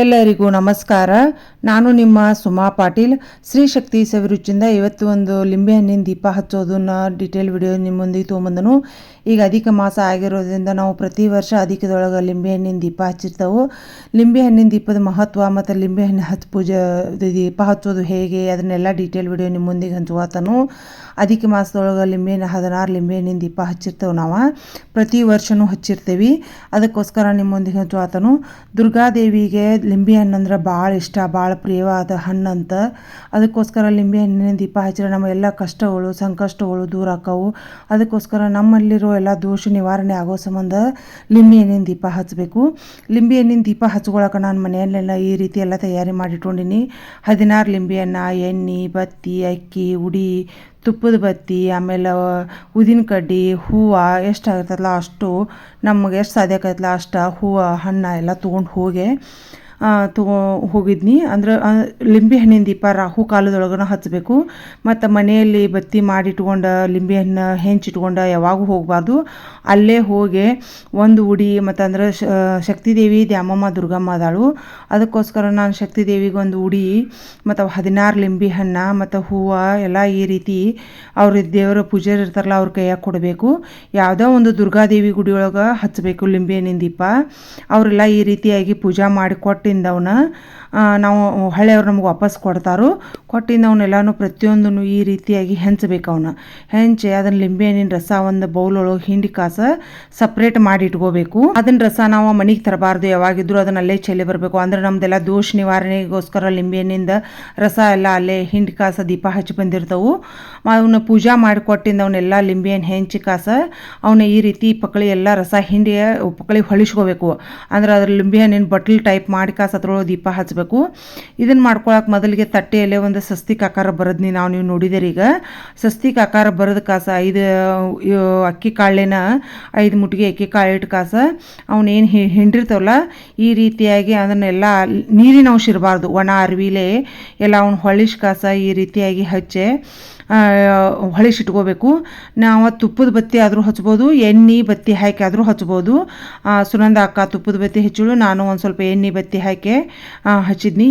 ಎಲ್ಲರಿಗೂ ನಮಸ್ಕಾರ. ನಾನು ನಿಮ್ಮ ಸುಮಾ ಪಾಟೀಲ್. ಶ್ರೀ ಶಕ್ತಿ ಸವಿರುಚಿಯಿಂದ ಇವತ್ತು ಒಂದು ಲಿಂಬೆಹಣ್ಣಿನ ದೀಪ ಹಚ್ಚೋದನ್ನ ಡೀಟೇಲ್ ವಿಡಿಯೋ ನಿಮ್ಮ ಮುಂದೆ ತೊಗೊಂಬಂದನು. ಈಗ ಅಧಿಕ ಮಾಸ ಆಗಿರೋದ್ರಿಂದ ನಾವು ಪ್ರತಿ ವರ್ಷ ಅಧಿಕದೊಳಗೆ ಲಿಂಬೆಹಣ್ಣಿನ ದೀಪ ಹಚ್ಚಿರ್ತೇವೆ. ಲಿಂಬೆಹಣ್ಣಿನ ದೀಪದ ಮಹತ್ವ ಮತ್ತು ಲಿಂಬೆಹಣ್ಣು ಪೂಜೆ ದೀಪ ಹಚ್ಚೋದು ಹೇಗೆ ಅದನ್ನೆಲ್ಲ ಡೀಟೇಲ್ ವಿಡಿಯೋ ನಿಮ್ಮ ಮುಂದಿಗೆ ಹಂಚುವಾತನು. ಅಧಿಕ ಮಾಸದೊಳಗೆ 16 ಲಿಂಬೆಹಣ್ಣಿನ ದೀಪ ಹಚ್ಚಿರ್ತೇವೆ. ನಾವು ಪ್ರತಿ ವರ್ಷವೂ ಹಚ್ಚಿರ್ತೀವಿ. ಅದಕ್ಕೋಸ್ಕರ ನಿಮ್ಮ ಮುಂದಿಗೆ ಹಂಚುವಾತನು. ದುರ್ಗಾದೇವಿಗೆ ಲಿಂಬೆಹಣ್ಣು ಅಂದ್ರೆ ಭಾಳ ಇಷ್ಟ, ಭಾಳ ಪ್ರಿಯವಾದ ಹಣ್ಣಂತ. ಅದಕ್ಕೋಸ್ಕರ ಲಿಂಬೆಹಣ್ಣಿನ ದೀಪ ಹಚ್ಚಿದ್ರೆ ನಮ್ಮ ಎಲ್ಲ ಕಷ್ಟಗಳು ಸಂಕಷ್ಟಗಳು ದೂರ ಆಕ್ಕವು. ಅದಕ್ಕೋಸ್ಕರ ನಮ್ಮಲ್ಲಿರೋ ಎಲ್ಲ ದೋಷ ನಿವಾರಣೆ ಆಗೋ ಸಂಬಂಧ ಲಿಂಬೆಹಣ್ಣಿನ ದೀಪ ಹಚ್ಚಬೇಕು. ಲಿಂಬೆಹಣ್ಣಿನ ದೀಪ ಹಚ್ಕೊಳಕ್ಕೆ ನಾನು ಮನೆಯಲ್ಲೆಲ್ಲ ಈ ರೀತಿ ಎಲ್ಲ ತಯಾರಿ ಮಾಡಿಟ್ಕೊಂಡಿನಿ. 16 ಲಿಂಬೆಹಣ್ಣು, ಎಣ್ಣೆ, ಬತ್ತಿ, ಅಕ್ಕಿ, ಉಡಿ, ತುಪ್ಪದ ಬತ್ತಿ, ಆಮೇಲೆ ಉದಿನ ಕಡ್ಡಿ, ಹೂವು ಎಷ್ಟಾಗಿರ್ತಲ್ಲ ಅಷ್ಟು, ನಮಗೆ ಎಷ್ಟು ಸಾಧ್ಯ ಆಕೈತಲ್ಲ ಅಷ್ಟು ಹೂವು ಹಣ್ಣು ಎಲ್ಲ ತೊಗೊಂಡು ಹೋಗಿದ್ನಿ. ಅಂದ್ರೆ ಲಿಂಬೆಹಣ್ಣಿನ ದೀಪ ರಾಹು ಕಾಲದೊಳಗನ ಹಚ್ಚಬೇಕು. ಮತ್ತು ಮನೆಯಲ್ಲಿ ಬತ್ತಿ ಮಾಡಿಟ್ಕೊಂಡು ಲಿಂಬೆಹಣ್ಣು ಹೆಂಚಿಟ್ಕೊಂಡು ಯಾವಾಗೂ ಹೋಗಬಾರ್ದು. ಅಲ್ಲೇ ಹೋಗಿ ಒಂದು ಉಡಿ ಮತ್ತು ಅಂದ್ರೆ ಶಕ್ತಿದೇವಿ ದ್ಯಾಮಮ್ಮ ದುರ್ಗಮ್ಮ ಅದಾಳು. ಅದಕ್ಕೋಸ್ಕರ ನಾನು ಶಕ್ತಿದೇವಿಗೆ ಒಂದು ಉಡಿ ಮತ್ತು 16 ಲಿಂಬೆಹಣ್ಣು ಮತ್ತು ಹೂವು ಎಲ್ಲ ಈ ರೀತಿ ಅವ್ರ ದೇವರ ಪೂಜಾರಿ ಇರ್ತಾರಲ್ಲ ಅವ್ರ ಕೈಯಾಗ ಕೊಡಬೇಕು. ಯಾವುದೋ ಒಂದು ದುರ್ಗಾದೇವಿ ಗುಡಿಯೊಳಗೆ ಹಚ್ಚಬೇಕು ಲಿಂಬೆಹಣ್ಣಿನ ದೀಪ. ಅವರೆಲ್ಲ ಈ ರೀತಿಯಾಗಿ ಪೂಜಾ ಮಾಡಿ ಕೊಟ್ಟಿಂದವನ್ನ ನಾವು ಹಳೆಯವ್ರು ನಮ್ಗೆ ವಾಪಸ್ ಕೊಡ್ತಾರೋ. ಕೊಟ್ಟಿಂದ ಅವನ್ನೆಲ್ಲನೂ ಪ್ರತಿಯೊಂದನ್ನು ಈ ರೀತಿಯಾಗಿ ಹೆಂಚಬೇಕು. ಹೆಂಚಿ ಅದನ್ನು ಲಿಂಬೆಹಣ್ಣಿನ ರಸ ಒಂದು ಬೌಲೊಳಗೆ ಹಿಂಡಿ ಕಾಸ ಸಪ್ರೇಟ್ ಮಾಡಿ ಇಟ್ಕೋಬೇಕು. ಅದನ್ನ ರಸ ನಾವು ಮನೆಗೆ ತರಬಾರ್ದು, ಯಾವಾಗಿದ್ರು ಅದನ್ನ ಅಲ್ಲೇ ಚೆಲ್ಲಿ ಬರಬೇಕು. ಅಂದ್ರೆ ನಮ್ದೆಲ್ಲ ದೋಷ ನಿವಾರಣೆಗೋಸ್ಕರ ಲಿಂಬೆಹಣ್ಣಿಂದ ರಸ ಎಲ್ಲ ಅಲ್ಲೇ ಹಿಂಡಿ ಕಾಸ ದೀಪ ಹಚ್ಚಿ ಬಂದಿರ್ತವು. ಅವನ್ನ ಪೂಜಾ ಮಾಡಿಕೊಟ್ಟಿಂದ ಅವನ್ನೆಲ್ಲ ಲಿಂಬೆಹಣ್ಣು ಹೆಂಚಿ ಕಾಸ ಅವನ್ನ ಈ ರೀತಿ ಪಕ್ಕಳಿ ಎಲ್ಲ ರಸ ಹಿಂಡಿ ಪಕ್ಕಳಿ ಹೊಳಿಸ್ಕೋಬೇಕು. ಅಂದ್ರೆ ಅದ್ರ ಲಿಂಬೆಹಣ್ಣಿನ ಬಟ್ಲ್ ಟೈಪ್ ಮಾಡಿ ಕಾಸ ಅದ್ರೊಳಗೆ ದೀಪ ಹಚ್ಚಬೇಕು. ಇದನ್ನು ಮಾಡ್ಕೊಳಕ್ಕೆ ಮೊದಲಿಗೆ ತಟ್ಟೆಯಲ್ಲೇ ಒಂದು ಸಸ್ತಿಕ್ ಆಕಾರ ಬರೋದ್ನಿ ನೀವು ನೋಡಿದಿರಿ. ಈಗ ಸಸ್ತಿಕ್ ಆಕಾರ ಬರೋದ ಕಾಸ 5 ಅಕ್ಕಿ ಕಾಳಿನ 5 ಮುಟ್ಟಿಗೆ ಅಕ್ಕಿ ಕಾಳು ಇಟ್ಟು ಕಾಸ ಅವನೇನು ಹಿಂಡಿರ್ತಾವಲ್ಲ ಈ ರೀತಿಯಾಗಿ ಅದನ್ನೆಲ್ಲ ನೀರಿನ ಅಂಶ ಇರಬಾರ್ದು, ಒಣ ಅರಿವಿಲೆ ಎಲ್ಲ ಅವ್ನು ಹೊಳಿಸ್ ಕಾಸ ಈ ರೀತಿಯಾಗಿ ಹಚ್ಚಿ ಹೊಳಿಸಿಟ್ಕೋಬೇಕು. ನಾವು ತುಪ್ಪದ ಬತ್ತಿ ಆದರೂ ಹಚ್ಬೋದು, ಎಣ್ಣೆ ಬತ್ತಿ ಹಾಕಿ ಆದರೂ ಹಚ್ಬೋದು. ಸುನಂದ ಅಕ್ಕ ತುಪ್ಪದ ಬತ್ತಿ ಹಚ್ಚಳು, ನಾನು ಒಂದು ಸ್ವಲ್ಪ ಎಣ್ಣೆ ಬತ್ತಿ ಹಾಕಿ ಹಚ್ಚಿದ್ನಿ.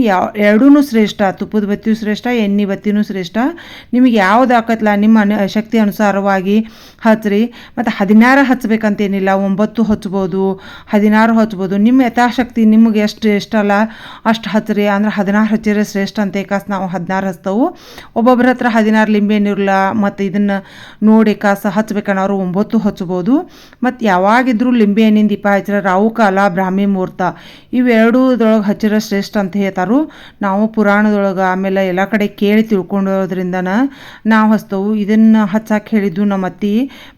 ಎರಡೂ ಶ್ರೇಷ್ಠ, ತುಪ್ಪದ ಬತ್ತಿಯೂ ಶ್ರೇಷ್ಠ, ಎಣ್ಣೆ ಬತ್ತಿನೂ ಶ್ರೇಷ್ಠ. ನಿಮಗೆ ಯಾವ್ದು ಹಾಕತ್ಲ ನಿಮ್ಮ ಶಕ್ತಿ ಅನುಸಾರವಾಗಿ ಹಚ್ಚ್ರಿ. ಮತ್ತು 16 ಹಚ್ಬೇಕಂತೇನಿಲ್ಲ, 9 ಹಚ್ಬೋದು, 16 ಹಚ್ಬೋದು. ನಿಮ್ಮ ಯಥಾಶಕ್ತಿ ನಿಮಗೆ ಎಷ್ಟು ಇಷ್ಟಲ್ಲ ಅಷ್ಟು ಹಚ್ಚ್ರಿ. ಅಂದ್ರೆ 16 ಹಚ್ಚಿದ್ರೆ ಶ್ರೇಷ್ಠ ಅಂತ ಕಾಸು ನಾವು 16 ಹಚ್ತವು. ಒಬ್ಬೊಬ್ಬರ ಹತ್ರ 16 ಲಿಂಬೆಹಣ್ಣಿರಲ್ಲ ಮತ್ತು ಇದನ್ನು ನೋಡಿ ಕಾಸ ಹಚ್ಬೇಕನ್ನೋರು 9 ಹಚ್ಬೋದು. ಮತ್ತು ಯಾವಾಗಿದ್ರೂ ಲಿಂಬೆಹಣ್ಣಿನ ದೀಪ ಹಚ್ಚಿದ್ರೆ ರಾಹು ಕಾಲ ಬ್ರಾಹ್ಮಿ ಮುಹೂರ್ತ ಇವೆರಡೂದ್ರೊಳಗೆ ಹಚ್ಚಿರೋ ಶ್ರೇಷ್ಠ ಅಂತ ಹೇಳ್ತಾರು. ನಾವು ಪುರಾಣದೊಳಗೆ ಆಮೇಲೆ ಎಲ್ಲ ಕಡೆ ಕೇಳಿ ತಿಳ್ಕೊಂಡಿರೋದ್ರಿಂದ ನಾವು ಹಚ್ತವು. ಇದನ್ನು ಹಚ್ಚಕ್ಕೆ ಹೇಳಿದ್ದು ನಮ್ಮ ಅತ್ತಿ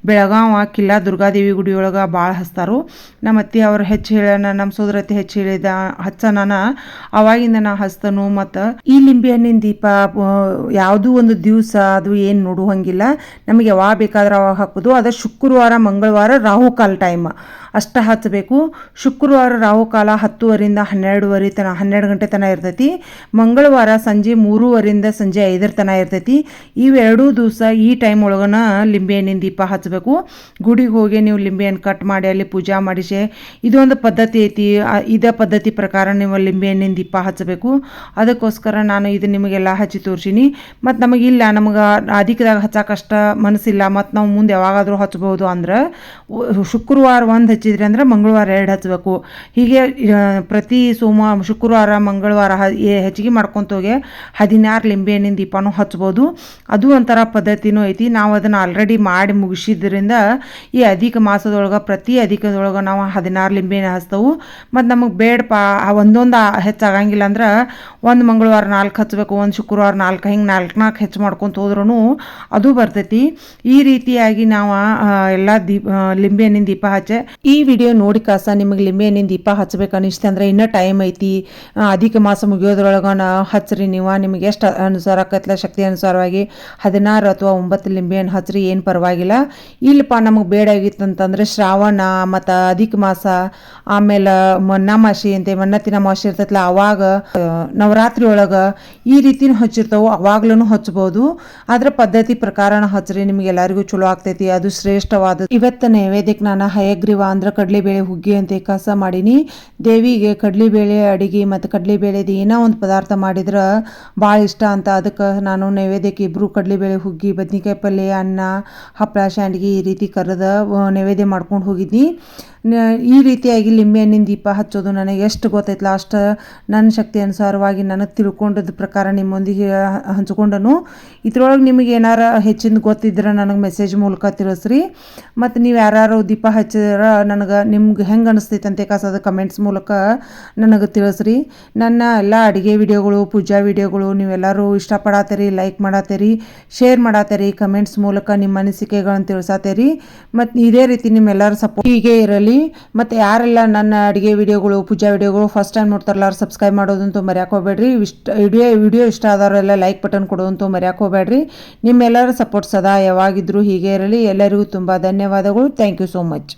ಬೆಳಗಾವ ಕಿಲ್ಲಾ ದುರ್ಗಾದೇವಿ ಗುಡಿಯೊಳಗೆ ಭಾಳ ಹಚ್ತಾರು. ನಮ್ಮ ಅತ್ತಿ ಅವ್ರು ಹೆಚ್ಚು ಹೇಳ್ಯಾನ, ನಮ್ಮ ಸೋದರತ್ತಿ ಹೆಚ್ಚು ಹೇಳಿದ ಹಚ್ಚನ ಅವಾಗಿಂದ ನಾ ಹಚ್ತನು. ಮತ್ತು ಈ ಲಿಂಬೆಹಣ್ಣಿನ ದೀಪ ಯಾವುದೂ ಒಂದು ದಿವಸ ಅದು ಏನು ನೋಡುವಂಗಿಲ್ಲ, ನಮಗೆ ಯಾವಾಗ ಬೇಕಾದ್ರೆ ಅವಾಗ ಹಾಕೋದು. ಅದು ಶುಕ್ರವಾರ ಮಂಗಳವಾರ ರಾಹುಕಾಲ ಟೈಮ್ ಅಷ್ಟ ಹಚ್ಚಬೇಕು. ಶುಕ್ರವಾರ ರಾಹುಕಾಲ 10:00 12:00 ತನಕ 12 ಗಂಟೆ ತನಕ ಇರ್ತೈತಿ. ಮಂಗಳವಾರ ಸಂಜೆ 3:00 ಸಂಜೆ 5 ತನಕ ಇರ್ತೈತಿ. ಇವೆರಡೂ ದಿವಸ ಈ ಟೈಮ್ ಒಳಗನ ಲಿಂಬೆಹಣ್ಣಿನ ದೀಪ ಹಚ್ಚಬೇಕು. ಗುಡಿಗೆ ಹೋಗಿ ನೀವು ಲಿಂಬೆಹಣ್ಣು ಕಟ್ ಮಾಡಿ ಅಲ್ಲಿ ಪೂಜಾ ಮಾಡಿಸಿ ಇದೊಂದು ಪದ್ಧತಿ ಐತಿ. ಇದೇ ಪದ್ಧತಿ ಪ್ರಕಾರ ನೀವು ಲಿಂಬೆಹಣ್ಣಿನ ದೀಪ ಹಚ್ಚಬೇಕು. ಅದಕ್ಕೋಸ್ಕರ ನಾನು ಇದು ನಿಮಗೆಲ್ಲ ಹಚ್ಚಿ ತೋರಿಸೀನಿ. ಮತ್ತು ನಮಗಿಲ್ಲ, ನಮಗೆ ಅಧಿಕದಾಗ ಹಚ್ಚಕ್ಕಷ್ಟ ಮನಸ್ಸಿಲ್ಲ, ಮತ್ತು ನಾವು ಮುಂದೆ ಯಾವಾಗಾದರೂ ಹಚ್ಬೋದು ಅಂದ್ರೆ ಶುಕ್ರವಾರ 1 ಹಚ್ಚಿದ್ರಿ ಅಂದ್ರೆ ಮಂಗಳವಾರ 2 ಹಚ್ಚಬೇಕು. ಹೀಗೆ ಪ್ರತಿ ಶುಕ್ರವಾರ ಮಂಗಳವಾರ ಹೆಚ್ಚಿಗೆ ಮಾಡ್ಕೊತೋಗಿ 16 ಲಿಂಬೆಹಣ್ಣಿನ ದೀಪನೂ ಹಚ್ಬೋದು. ಅದು ಒಂಥರ ಪದ್ಧತಿನೂ ಐತಿ. ನಾವು ಅದನ್ನು ಆಲ್ರೆಡಿ ಮಾಡಿ ಮುಗಿಸಿದ್ರಿಂದ ಈ ಅಧಿಕ ಮಾಸದೊಳಗೆ ಪ್ರತಿ ಅಧಿಕದೊಳಗೆ ನಾವು 16 ಲಿಂಬೆಹಣ್ಣು ಹಚ್ತವು. ಮತ್ತು ನಮಗೆ ಬೇಡಪ್ಪ ಒಂದೊಂದು ಹೆಚ್ಚಾಗಂಗಿಲ್ಲ ಅಂದ್ರೆ ಒಂದು ಮಂಗಳವಾರ 4 ಹಚ್ಚಬೇಕು, ಒಂದು ಶುಕ್ರವಾರ 4, ಹಿಂಗೆ 4 ಹೆಚ್ಚು ಮಾಡ್ಕೊತ ಹೋದ್ರೂ ಅದು ಬರ್ತೈತಿ. ಈ ರೀತಿಯಾಗಿ ನಾವು ಎಲ್ಲ ಲಿಂಬೆಹಣ್ಣಿನ ದೀಪ ಹಚ್ಚೆ. ಈ ವಿಡಿಯೋ ನೋಡಿ ಕಾಸ ನಿಮಗೆ ಲಿಂಬೆಹಣ್ಣಿನ ದೀಪ ಹಚ್ಬೇಕು ಅನಿಸ್ತೆ ಅಂದ್ರೆ ಇನ್ನೂ ಟೈಮ್ ಐತಿ. ಅಧಿಕ ಮಾಸ ಮುಗಿಯೋದ್ರೊಳಗೆ ಹಚ್ಚ್ರಿ. ನೀವು ನಿಮಗೆ ಎಷ್ಟು ಅನುಸಾರ ಆಕತ್ಲ ಶಕ್ತಿ ಅನುಸಾರವಾಗಿ 16 ಅಥವಾ 9 ಲಿಂಬೆಹಣ್ಣು ಹಚ್ಚ್ರಿ, ಏನು ಪರವಾಗಿಲ್ಲ. ಇಲ್ಲಪ್ಪ ನಮಗೆ ಬೇಡಾಗಿತ್ತಂತಂದ್ರೆ ಶ್ರಾವಣ ಮತ್ತು ಅಧಿಕ ಮಾಸ ಆಮೇಲೆ ಮನ್ನಮಾಸಿ ಅಂತ ಮನ್ನತಿನ ಅಮಾವಾಸ್ಯೆ ಇರ್ತೈತಲ್ಲ ಅವಾಗ ನವರಾತ್ರಿ ಒಳಗೆ ಈ ರೀತಿನೂ ಹಚ್ಚಿರ್ತಾವೆ, ಅವಾಗ್ಲೂ ಹಚ್ಬೋದು. ಅದರ ಪದ್ಧತಿ ಪ್ರಕಾರನ ಹಚ್ಚ್ರಿ, ನಿಮ್ಗೆ ಎಲ್ಲರಿಗೂ ಚಲೋ ಆಗ್ತೈತಿ. ಅದು ಶ್ರೇಷ್ಠವಾದ. ಇವತ್ತು ನೈವೇದ್ಯಕ್ಕೆ ನಾನು ಹಯಗ್ರೀವ ಅಂದ್ರೆ ಕಡಲೆಬೇಳೆ ಹುಗ್ಗಿ ಅಂತ ಕಸ ಮಾಡೀನಿ. ದೇವಿಗೆ ಕಡಲೆಬೇಳೆ ಅಡಿಗೆ ಮತ್ತು ಕಡಲೆಬೇಳೆದು ಏನೋ ಒಂದು ಪದಾರ್ಥ ಮಾಡಿದ್ರೆ ಭಾಳ ಇಷ್ಟ ಅಂತ ಅದಕ್ಕೆ ನಾನು ನೈವೇದ್ಯಕ್ಕೆ ಇಬ್ಬರು ಕಡಲೆಬೇಳೆ ಹುಗ್ಗಿ, ಬದ್ನಿಕಾಯಿ ಪಲ್ಯ, ಅನ್ನ, ಹಪ್ಪಳ, ಶಾಂಡ್ಗಿ ಈ ರೀತಿ ಕರೆದ ನೈವೇದ್ಯ ಮಾಡ್ಕೊಂಡು ಹೋಗಿದ್ನಿ. ಈ ರೀತಿಯಾಗಿ ಲಿಂಬೆಹಣ್ಣಿನ ದೀಪ ಹಚ್ಚೋದು ನನಗೆ ಎಷ್ಟು ಗೊತ್ತೈತಲ್ಲ ಅಷ್ಟು ನನ್ನ ಶಕ್ತಿ ಅನುಸಾರವಾಗಿ ನನಗೆ ತಿಳ್ಕೊಂಡದ ಪ್ರಕಾರ ನಿಮ್ಮೊಂದಿಗೆ ಹಂಚ್ಕೊಂಡನು. ಇದ್ರೊಳಗೆ ನಿಮಗೆ ಏನಾರ ಹೆಚ್ಚಿನ ಗೊತ್ತಿದ್ರೆ ನನಗೆ ಮೆಸೇಜ್ ಮೂಲಕ ತಿಳಿಸ್ರಿ. ಮತ್ತು ನೀವು ಯಾರು ದೀಪ ಹಚ್ಚಿದ್ರೆ ನಿಮ್ಗೆ ಹೆಂಗೆ ಅನಿಸ್ತೈತೆ ಅಂತ ಕಾಸದ ಕಮೆಂಟ್ಸ್ ಮೂಲಕ ನನಗೆ ತಿಳಿಸ್ರಿ. ನನ್ನ ಎಲ್ಲ ಅಡುಗೆ ವಿಡಿಯೋಗಳು, ಪೂಜಾ ವಿಡಿಯೋಗಳು ನೀವೆಲ್ಲರೂ ಇಷ್ಟಪಡತ್ತೀರಿ, ಲೈಕ್ ಮಾಡತ್ತೀರಿ, ಶೇರ್ ಮಾಡತ್ತೀರಿ, ಕಮೆಂಟ್ಸ್ ಮೂಲಕ ನಿಮ್ಮ ಅನಿಸಿಕೆಗಳನ್ನು ತಿಳಿಸತ್ತೀರಿ. ಮತ್ತು ಇದೇ ರೀತಿ ನಿಮ್ಮೆಲ್ಲರ ಸಪೋರ್ಟ್ ಹೀಗೆ ಇರಲಿ. ಮತ್ತು ಯಾರೆಲ್ಲ ನನ್ನ ಅಡುಗೆ ವಿಡಿಯೋಗಳು, ಪೂಜಾ ವಿಡಿಯೋಗಳು ಫಸ್ಟ್ ಟೈಮ್ ನೋಡ್ತಾರಲ್ಲ ಅವ್ರು ಸಬ್ಸ್ಕ್ರೈಬ್ ಮಾಡೋದಂತೂ ಮರ್ಯಾಕೆ ಹೋಗ್ಬೇಡ್ರಿ. ವಿಡಿಯೋ ಇಷ್ಟ ಆದವರೆಲ್ಲ ಲೈಕ್ ಬಟನ್ ಕೊಡೋದಂತೂ ಮರ್ಯಾಕೆ ಹೋಗ್ಬೇಡ್ರಿ. ನಿಮ್ಮೆಲ್ಲರ ಸಪೋರ್ಟ್ ಸದಾ ಯಾವಾಗಿದ್ರೂ ಹೀಗೆ ಇರಲಿ. ಎಲ್ಲರಿಗೂ ತುಂಬ ಧನ್ಯವಾದಗಳು. Thank you so much.